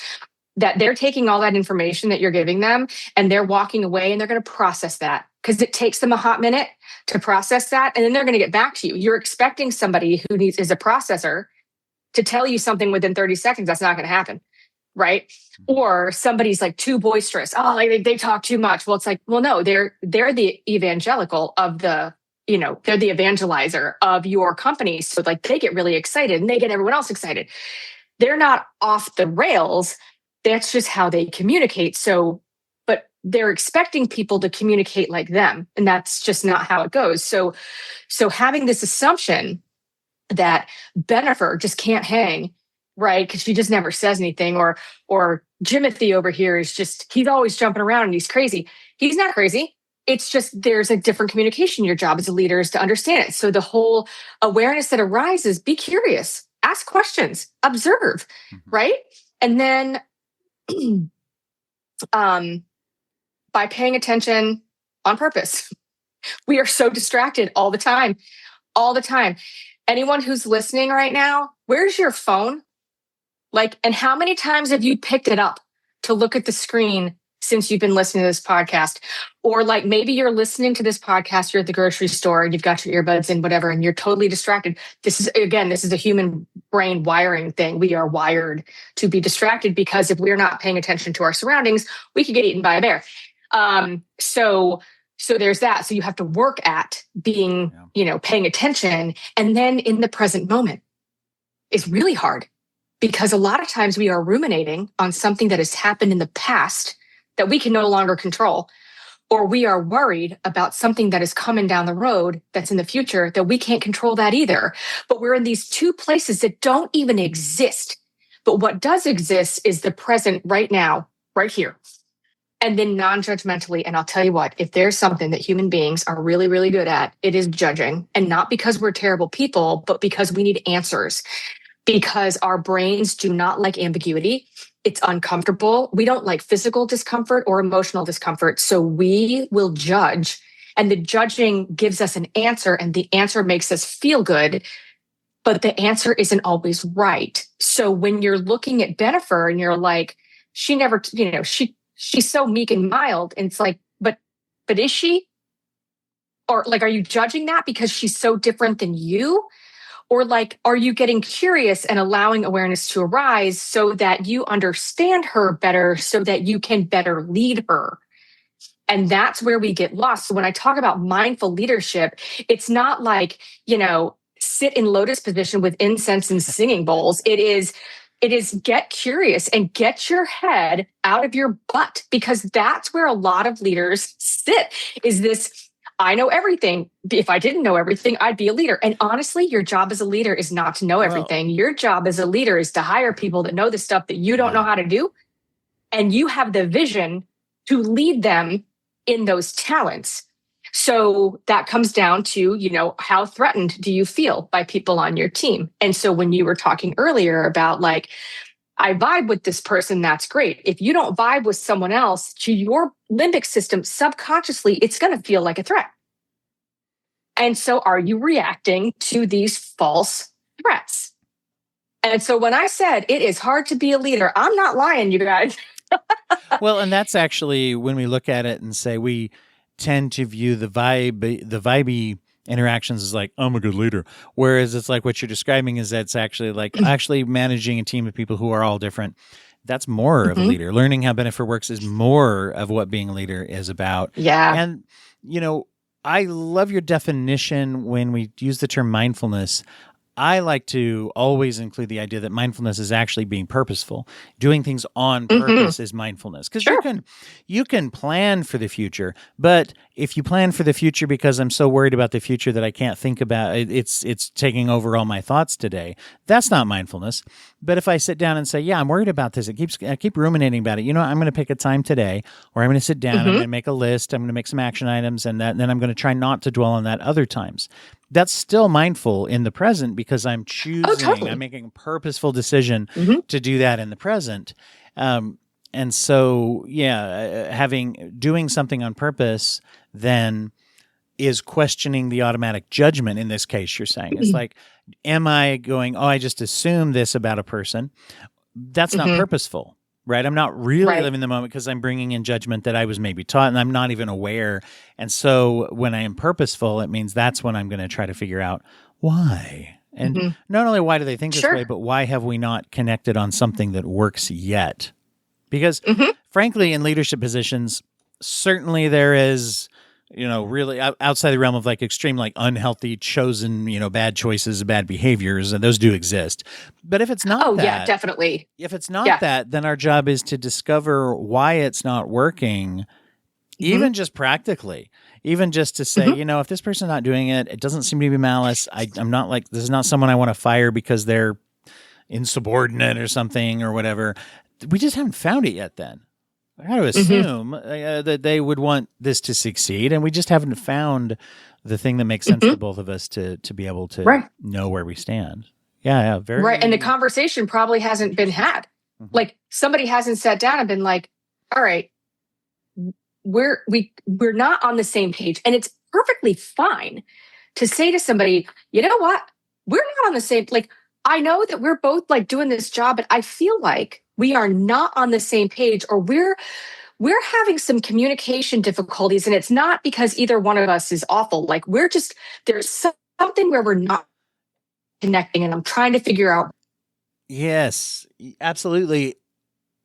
that they're taking all that information that you're giving them and they're walking away and they're going to process that, because it takes them a hot minute to process that. And then they're going to get back to you. You're expecting somebody who is a processor to tell you something within 30 seconds. That's not going to happen. Right. Or somebody's like too boisterous. Oh, like they talk too much. Well, it's like, well, no, they're the evangelical of they're the evangelizer of your company. So like they get really excited and they get everyone else excited. They're not off the rails. That's just how they communicate. So, but they're expecting people to communicate like them. And that's just not how it goes. So having this assumption that Bennifer just can't hang, right? Because she just never says anything, or Jimothy over here is just, he's always jumping around and he's crazy. He's not crazy. It's just, there's a different communication. Your job as a leader is to understand it. So the whole awareness that arises, be curious, ask questions, observe, right? And then by paying attention on purpose. We are so distracted all the time. Anyone who's listening right now, where's your phone? Like, and how many times have you picked it up to look at the screen since you've been listening to this podcast? Or like maybe you're listening to this podcast, you're at the grocery store and you've got your earbuds in, whatever, and you're totally distracted. This is a human brain wiring thing. We are wired to be distracted because if we're not paying attention to our surroundings, we could get eaten by a bear. So there's that. So you have to work at being, paying attention. And then in the present moment is really hard, because a lot of times we are ruminating on something that has happened in the past that we can no longer control, or we are worried about something that is coming down the road that's in the future that we can't control that either. But we're in these two places that don't even exist. But what does exist is the present right now, right here. And then non-judgmentally. And I'll tell you what, if there's something that human beings are really, really good at, it is judging. And not because we're terrible people, but because we need answers. Because our brains do not like ambiguity. It's uncomfortable. We don't like physical discomfort or emotional discomfort. So we will judge. And the judging gives us an answer, and the answer makes us feel good. But the answer isn't always right. So when you're looking at Bennifer and you're like, she never, she's so meek and mild. And it's like, but is she? Or like, are you judging that because she's so different than you? Or like, are you getting curious and allowing awareness to arise so that you understand her better, so that you can better lead her? And that's where we get lost. So when I talk about mindful leadership, it's not like, sit in lotus position with incense and singing bowls. It is get curious and get your head out of your butt, because that's where a lot of leaders sit, is this, I know everything. If I didn't know everything, I'd be a leader. And honestly, your job as a leader is not to know everything. Your job as a leader is to hire people that know the stuff that you don't know how to do. And you have the vision to lead them in those talents. So that comes down to, how threatened do you feel by people on your team? And so when you were talking earlier about like, I vibe with this person, that's great. If you don't vibe with someone else, to your limbic system, subconsciously, it's going to feel like a threat. And so are you reacting to these false threats? And so when I said it is hard to be a leader, I'm not lying, you guys. Well, and that's actually when we look at it and say tend to view the vibey interactions as like, I'm a good leader. Whereas it's like what you're describing is that's actually like actually managing a team of people who are all different. That's more of a leader. Learning how benefit works is more of what being a leader is about. Yeah. And, I love your definition when we use the term mindfulness. I like to always include the idea that mindfulness is actually being purposeful. Doing things on purpose is mindfulness. Because you can plan for the future, but if you plan for the future because I'm so worried about the future that I can't think about it's taking over all my thoughts today, that's not mindfulness. But if I sit down and say, yeah, I'm worried about this, I keep ruminating about it. I'm going to pick a time today where I'm going to sit down, I'm going to make a list, I'm going to make some action items, and then I'm going to try not to dwell on that other times. That's still mindful in the present because I'm choosing, I'm making a purposeful decision to do that in the present. And so, doing something on purpose then is questioning the automatic judgment in this case, you're saying. It's like, am I going, I just assume this about a person? That's not purposeful. Right. I'm not really living the moment because I'm bringing in judgment that I was maybe taught and I'm not even aware. And so when I am purposeful, it means that's when I'm going to try to figure out why. And not only why do they think this way, but why have we not connected on something that works yet? Because frankly, in leadership positions, certainly there is, really outside the realm of like extreme, like unhealthy, chosen, bad choices, bad behaviors, and those do exist. But if it's not yeah, definitely. If it's not that, then our job is to discover why it's not working, even just practically, even just to say, if this person's not doing it, it doesn't seem to be malice. I'm not like, this is not someone I want to fire because they're insubordinate or something or whatever. We just haven't found it yet then. I got to assume that they would want this to succeed, and we just haven't found the thing that makes sense to both of us to be able to know where we stand. Yeah, very right. And the conversation probably hasn't been had. Like somebody hasn't sat down and been like, "All right, we're not on the same page," and it's perfectly fine to say to somebody, "You know what? We're not on the same. Like, I know that we're both like doing this job, but I feel like we are not on the same page, or we're having some communication difficulties, and it's not because either one of us is awful. Like there's something where we're not connecting, and I'm trying to figure out." Yes, absolutely.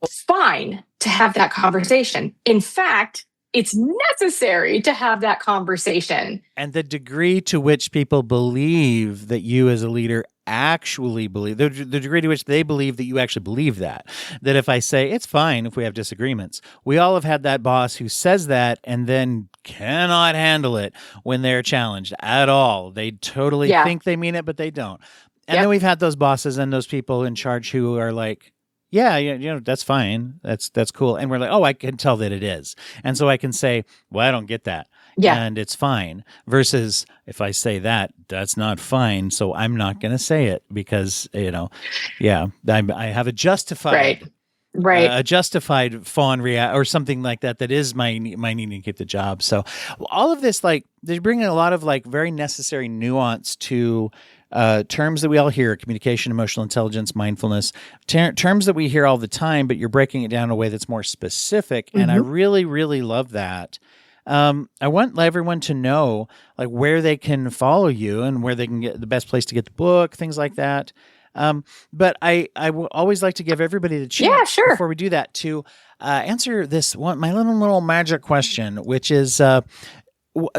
It's fine to have that conversation. In fact, it's necessary to have that conversation. And the degree to which people believe that you as a leader actually believe, the degree to which they believe that you actually believe that if I say it's fine if we have disagreements, we all have had that boss who says that and then cannot handle it when they're challenged at all. They totally think they mean it, but they don't. And then we've had those bosses and those people in charge who are like, yeah, that's fine. That's cool. And we're like, I can tell that it is. And so I can say, well, I don't get that. Yeah. And it's fine. Versus if I say that's not fine. So I'm not going to say it because, I have a justified, a justified fawn or something like that. That is my needing to keep the job. So all of this, like, they bring in a lot of like very necessary nuance to terms that we all hear: communication, emotional intelligence, mindfulness, terms that we hear all the time, but you're breaking it down in a way that's more specific. And I really, really love that. I want everyone to know like where they can follow you and where they can get the best place to get the book, things like that. But I will always like to give everybody the chance before we do that to answer this one, my little magic question, which is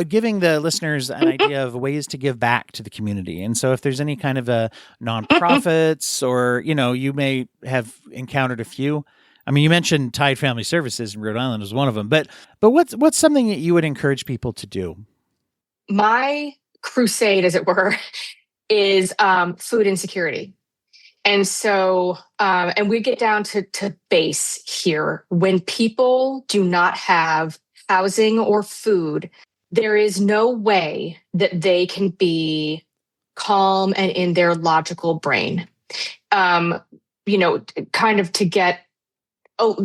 giving the listeners an idea of ways to give back to the community. And so if there's any kind of a nonprofits or, you may have encountered a few. I mean, you mentioned Tide Family Services in Rhode Island as one of them, but what's something that you would encourage people to do? My crusade, as it were, is food insecurity. And so, and we get down to base here. When people do not have housing or food, there is no way that they can be calm and in their logical brain. Kind of to get,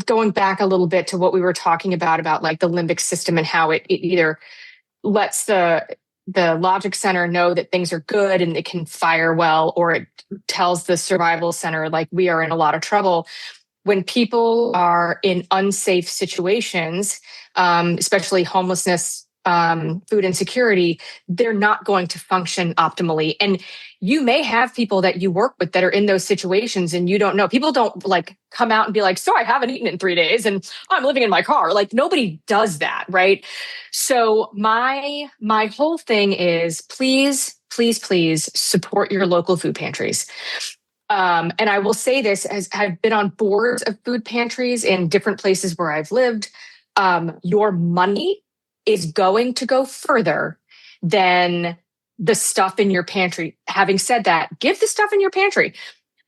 going back a little bit to what we were talking about like the limbic system and how it either lets the logic center know that things are good and it can fire well, or it tells the survival center like we are in a lot of trouble. When people are in unsafe situations, especially homelessness, food insecurity, they're not going to function optimally. And you may have people that you work with that are in those situations and you don't know. People don't like come out and be like, so I haven't eaten in 3 days and I'm living in my car. Like nobody does that, right? So my whole thing is please, please, please support your local food pantries. And I will say this, as I've been on boards of food pantries in different places where I've lived, your money is going to go further than the stuff in your pantry. Having said that, give the stuff in your pantry.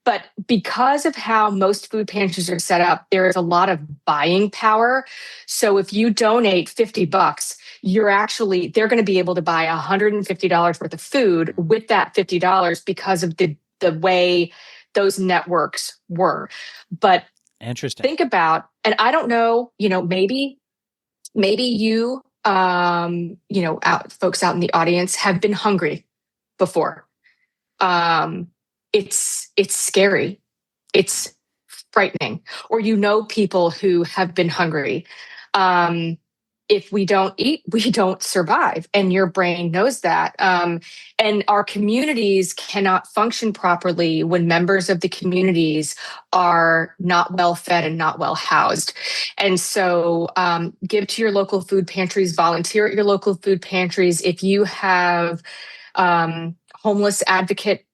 But because of how most food pantries are set up, there is a lot of buying power. So if you donate $50, they're going to be able to buy $150 worth of food with that $50 because of the way those networks were. But interesting. Think about, and I don't know, maybe you, folks out in the audience have been hungry before. It's scary. It's frightening. Or people who have been hungry. If we don't eat, we don't survive. And your brain knows that. And our communities cannot function properly when members of the communities are not well fed and not well housed. And so give to your local food pantries, volunteer at your local food pantries. If you have homeless advocate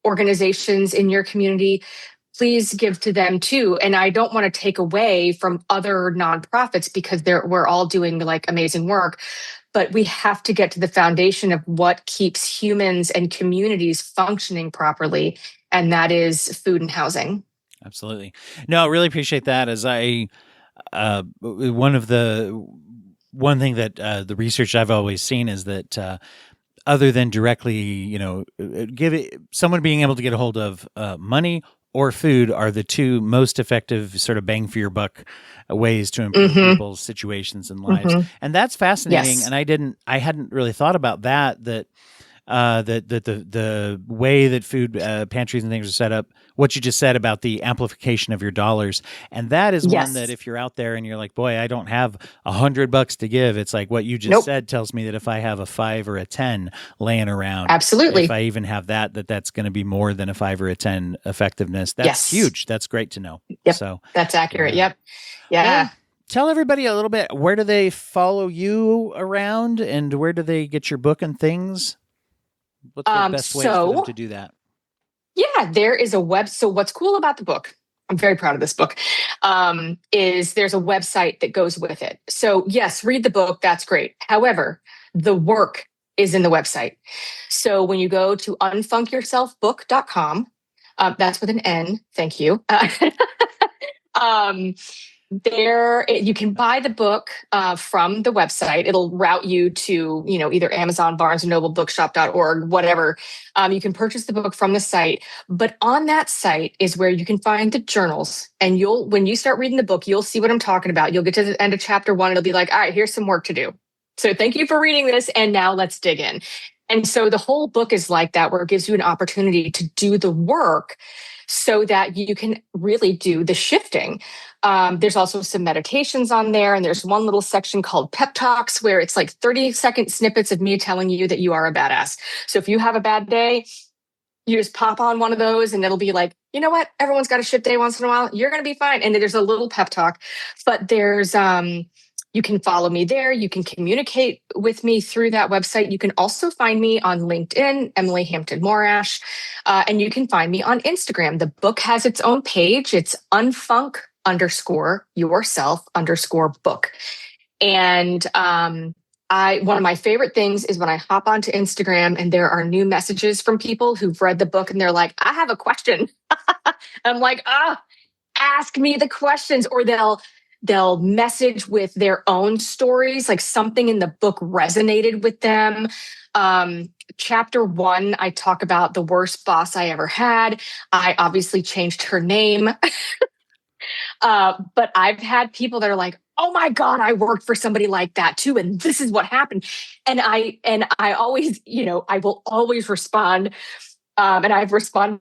organizations in your community, please give to them too. And I don't want to take away from other nonprofits because we're all doing like amazing work, but we have to get to the foundation of what keeps humans and communities functioning properly. And that is food and housing. Absolutely. No, I really appreciate that. As one thing that the research I've always seen is that other than directly, someone being able to get a hold of money or food are the two most effective sort of bang for your buck ways to improve people's situations and lives. And that's fascinating. Yes. And I hadn't really thought about that the way that food pantries and things are set up, what you just said about the amplification of your dollars. And that is one that if you're out there and you're like, boy, I don't have $100 to give. It's like what you just said tells me that if I have a 5 or a 10 laying around, absolutely, if I even have that's going to be more than a 5 or a 10 effectiveness. That's huge. That's great to know. Yep. So that's accurate. Yep. Yeah. Well, tell everybody a little bit, where do they follow you around and where do they get your book and things? What's the best way for them to do that? Yeah, there is a web. So what's cool about the book, I'm very proud of this book, is there's a website that goes with it. So yes, read the book. That's great. However, the work is in the website. So when you go to unfunkyourselfbook.com, that's with an N. Thank you. There, you can buy the book from the website. It'll route you to, either Amazon, Barnes and Noble, bookshop.org, whatever. You can purchase the book from the site. But on that site is where you can find the journals. And when you start reading the book, you'll see what I'm talking about. You'll get to the end of chapter 1. It'll be like, all right, here's some work to do. So thank you for reading this. And now let's dig in. And so the whole book is like that, where it gives you an opportunity to do the work so that you can really do the shifting. There's also some meditations on there. And there's one little section called Pep Talks, where it's like 30-second snippets of me telling you that you are a badass. So if you have a bad day, you just pop on one of those and it'll be like, you know what? Everyone's got a shit day once in a while. You're going to be fine. And there's a little pep talk, but there's, you can follow me there. You can communicate with me through that website. You can also find me on LinkedIn, Emily Hampton Morash, and you can find me on Instagram. The book has its own page. It's unfunk_yourself_book. And one of my favorite things is when I hop onto Instagram and there are new messages from people who've read the book and they're like, I have a question. I'm like, ask me the questions. Or they'll message with their own stories, like something in the book resonated with them. Chapter 1, I talk about the worst boss I ever had. I obviously changed her name. But I've had people that are like, oh my God, I worked for somebody like that too. And this is what happened. And I always, I will always respond. And I've responded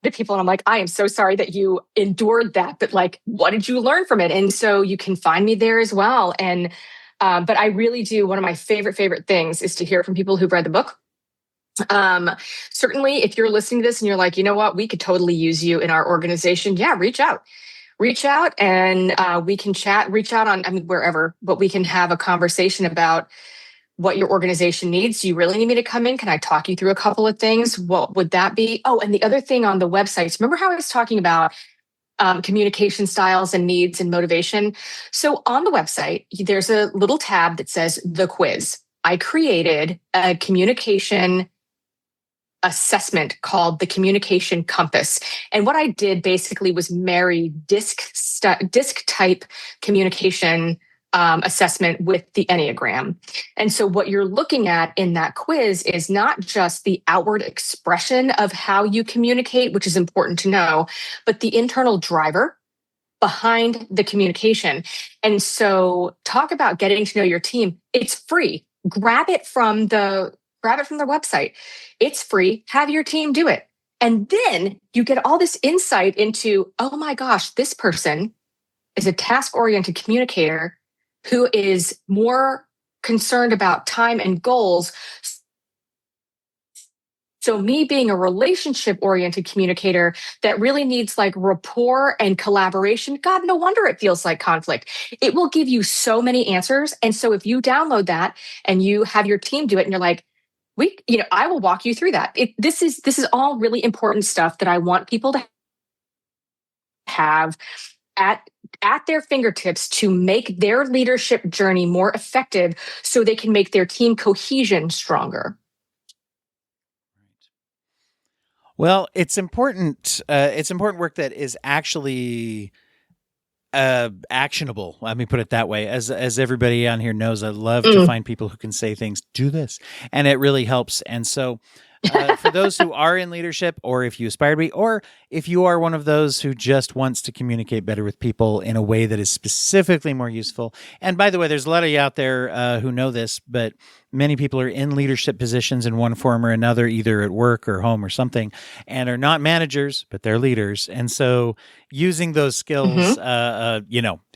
to people and I'm like, I am so sorry that you endured that, but like, what did you learn from it? And so you can find me there as well. And But I really do. One of my favorite things is to hear from people who've read the book. Certainly, if you're listening to this and you're like, you know what, we could totally use you in our organization. Yeah, reach out and we can chat, reach out on, wherever, but we can have a conversation about what your organization needs. Do you really need me to come in? Can I talk you through a couple of things? What would that be? Oh, and the other thing on the websites, remember how I was talking about communication styles and needs and motivation? So on the website, there's a little tab that says the quiz. I created a communication assessment called the Communication Compass. And what I did basically was marry disc type communication assessment with the Enneagram. And so what you're looking at in that quiz is not just the outward expression of how you communicate, which is important to know, but the internal driver behind the communication. And so talk about getting to know your team. It's free. Grab it from their website. It's free. Have your team do it. And then you get all this insight into, oh my gosh, this person is a task-oriented communicator who is more concerned about time and goals. So me being a relationship-oriented communicator that really needs like rapport and collaboration, God, no wonder it feels like conflict. It will give you so many answers. And so if you download that and you have your team do it and you're like, I will walk you through that. This is all really important stuff that I want people to have at their fingertips to make their leadership journey more effective so they can make their team cohesion stronger. Well, it's important. It's important work that is actually actionable. Let me put it that way. As everybody on here knows, I love to find people who can say things, do this, and it really helps. And so for those who are in leadership, or if you aspire to be, or if you are one of those who just wants to communicate better with people in a way that is specifically more useful. And by the way, there's a lot of you out there who know this, but many people are in leadership positions in one form or another, either at work or home or something, and are not managers, but they're leaders. And so using those skills,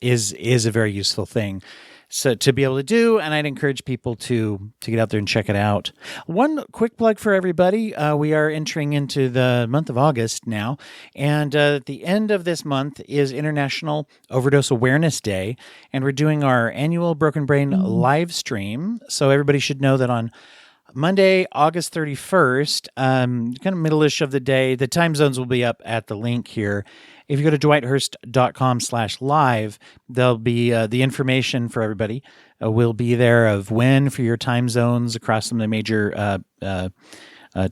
is a very useful thing. So to be able to do, and I'd encourage people to get out there and check it out. One quick plug for everybody. We are entering into the month of August now, and at the end of this month is International Overdose Awareness Day, and we're doing our annual Broken Brain live stream. So everybody should know that on Monday, August 31st, kind of middle-ish of the day, the time zones will be up at the link here. If you go to dwighthurst.com/live, there'll be the information for everybody will be there of when for your time zones across some of the major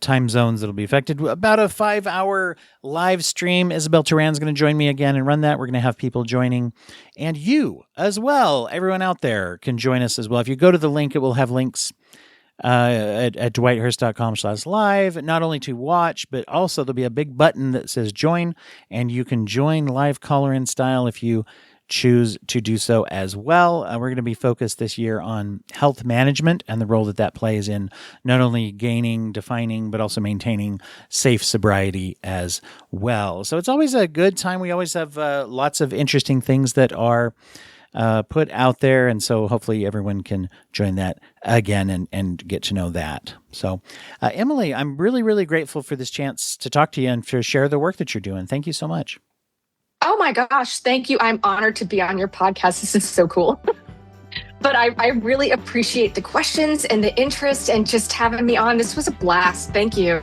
time zones that'll be affected. About a 5-hour live stream. Isabel Turan's going to join me again and run that. We're going to have people joining, and you as well. Everyone out there can join us as well. If you go to the link, it will have links at dwighthurst.com/live, not only to watch, but also there'll be a big button that says join, and you can join live caller-in style if you choose to do so as well. We're going to be focused this year on health management and the role that plays in not only gaining, defining, but also maintaining safe sobriety as well. So it's always a good time. We always have lots of interesting things that are put out there. And so hopefully everyone can join that again and get to know that. So Emily, I'm really, really grateful for this chance to talk to you and to share the work that you're doing. Thank you so much. Oh my gosh. Thank you. I'm honored to be on your podcast. This is so cool. But I really appreciate the questions and the interest and just having me on. This was a blast. Thank you.